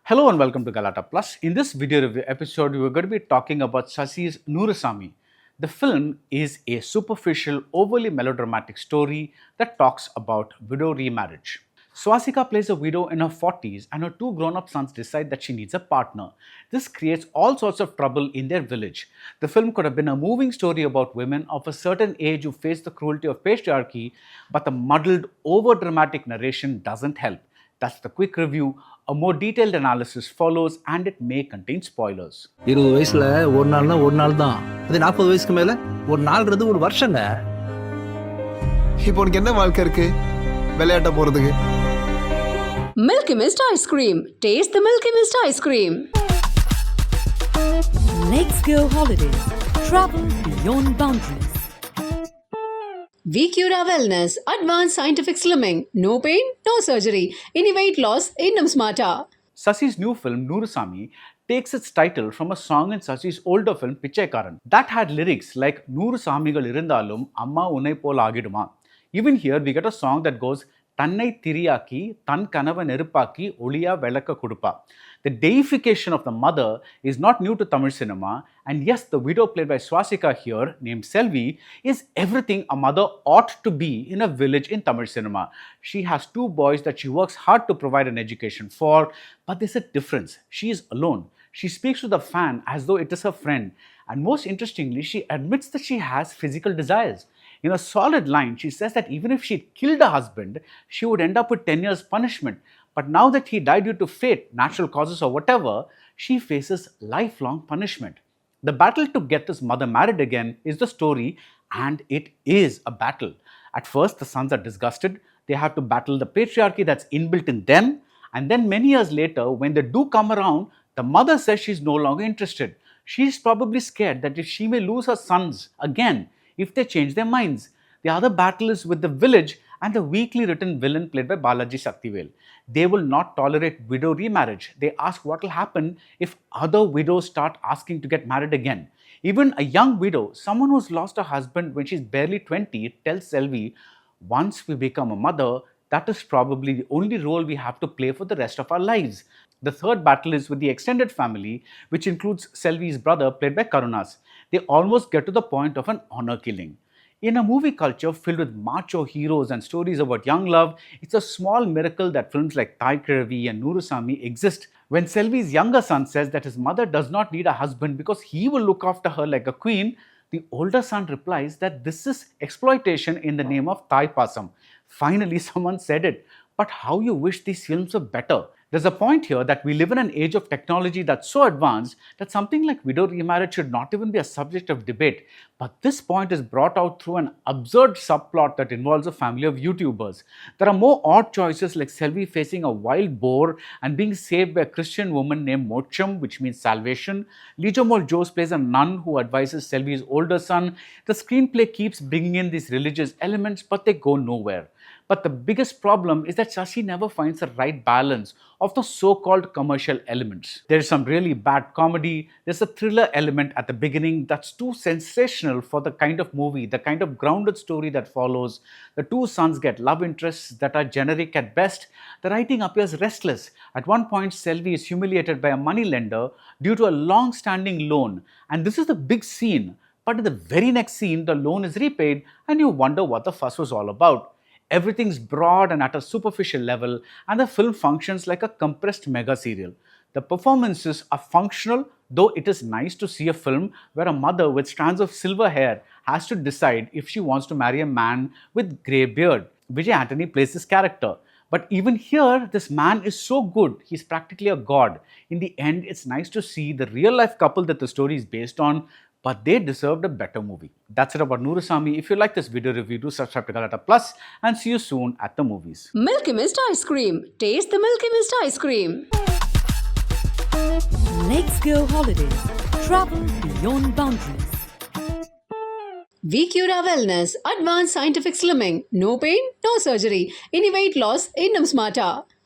Hello and welcome to Galatta Plus. In this video review episode, we're going to be talking about Sasi's Nooru Sami. The film is a superficial, overly melodramatic story that talks about widow remarriage. Swasika plays a widow in her 40s and her two grown-up sons decide that she needs a partner. This creates all sorts of trouble in their village. The film could have been a moving story about women of a certain age who face the cruelty of patriarchy, but the muddled, over-dramatic narration doesn't help. That's the quick review. A more detailed analysis follows and it may contain spoilers. 20 வயசுல ஒரு நாள்னா ஒரு நாள் தான். அது 40 வயசுக்கு மேல ஒரு நாள்ன்றது ஒரு வருஷங்க. இப்போ உனக்கு என்ன வாழ்க்கை இருக்கு விளையாட்ட போறதுக்கு? Milky Mist ice cream. Taste the Milky Mist ice cream. Let's go holidays. Travel beyond boundaries. VCura Wellness. Advanced scientific slimming. No pain, no surgery. Any weight loss, innum smarter. Sasi's new film, Nooru Sami, takes its title from a song in Sasi's older film, Pichaikaran. That had lyrics like, Nooru Samigal irundhalum, amma unai pol agiduma. Even here, we get a song that goes, Tannai Tiriyaki, Tan Kanava Nerupaki, Oliya Velaka Kudupa. The deification of the mother is not new to Tamil cinema, and yes, the widow played by Swasika here, named Selvi, is everything a mother ought to be in a village in Tamil cinema. She has two boys that she works hard to provide an education for, but there's a difference. She is alone. She speaks to the fan as though it is her friend, and most interestingly, she admits that she has physical desires. In a solid line, she says that even if she'd killed her husband, she would end up with 10 years punishment. But now that he died due to fate, natural causes or whatever, she faces lifelong punishment. The battle to get this mother married again is the story, and it is a battle. At first, the sons are disgusted. They have to battle the patriarchy that's inbuilt in them. And then many years later, when they do come around, the mother says she's no longer interested. She's probably scared that if she may lose her sons again, if they change their minds. The other battle is with the village and the weakly written villain played by Balaji Saktivel. They will not tolerate widow remarriage. They ask what will happen if other widows start asking to get married again. Even a young widow, someone who's lost her husband when she's barely 20, tells Selvi, once we become a mother, that is probably the only role we have to play for the rest of our lives. The third battle is with the extended family, which includes Selvi's brother, played by Karunas. They almost get to the point of an honor killing. In a movie culture filled with macho heroes and stories about young love, it's a small miracle that films like Thai Kiravi and Nooru Sami exist. When Selvi's younger son says that his mother does not need a husband because he will look after her like a queen, the older son replies that this is exploitation in the name of Thai Pasam. Finally, someone said it. But how you wish these films were better. There's a point here that we live in an age of technology that's so advanced that something like widow remarriage should not even be a subject of debate. But this point is brought out through an absurd subplot that involves a family of YouTubers. There are more odd choices like Selvi facing a wild boar and being saved by a Christian woman named Mocham, which means salvation. Lijomol plays a nun who advises Selvi's older son. The screenplay keeps bringing in these religious elements, but they go nowhere. But the biggest problem is that Sasi never finds the right balance of the so-called commercial elements. There is some really bad comedy, there's a thriller element at the beginning that's too sensational for the kind of movie, the kind of grounded story that follows. The two sons get love interests that are generic at best. The writing appears restless. At one point, Selvi is humiliated by a moneylender due to a long-standing loan. And this is the big scene. But in the very next scene, the loan is repaid and you wonder what the fuss was all about. Everything's broad and at a superficial level, and the film functions like a compressed mega serial. The performances are functional, though it is nice to see a film where a mother with strands of silver hair has to decide if she wants to marry a man with grey beard. Vijay Antony plays this character. But even here, this man is so good, he's practically a god. In the end, it's nice to see the real-life couple that the story is based on, but they deserved a better movie. That's it about Nooru Sami. If you like this video review, do subscribe to Galatta Plus and see you soon at the movies. Milky Mist ice cream. Taste the Milky Mist ice cream. Let's go holidays. Travel beyond boundaries. VCura Wellness. Advanced scientific slimming. No pain, no surgery. Any weight loss, innum smarter.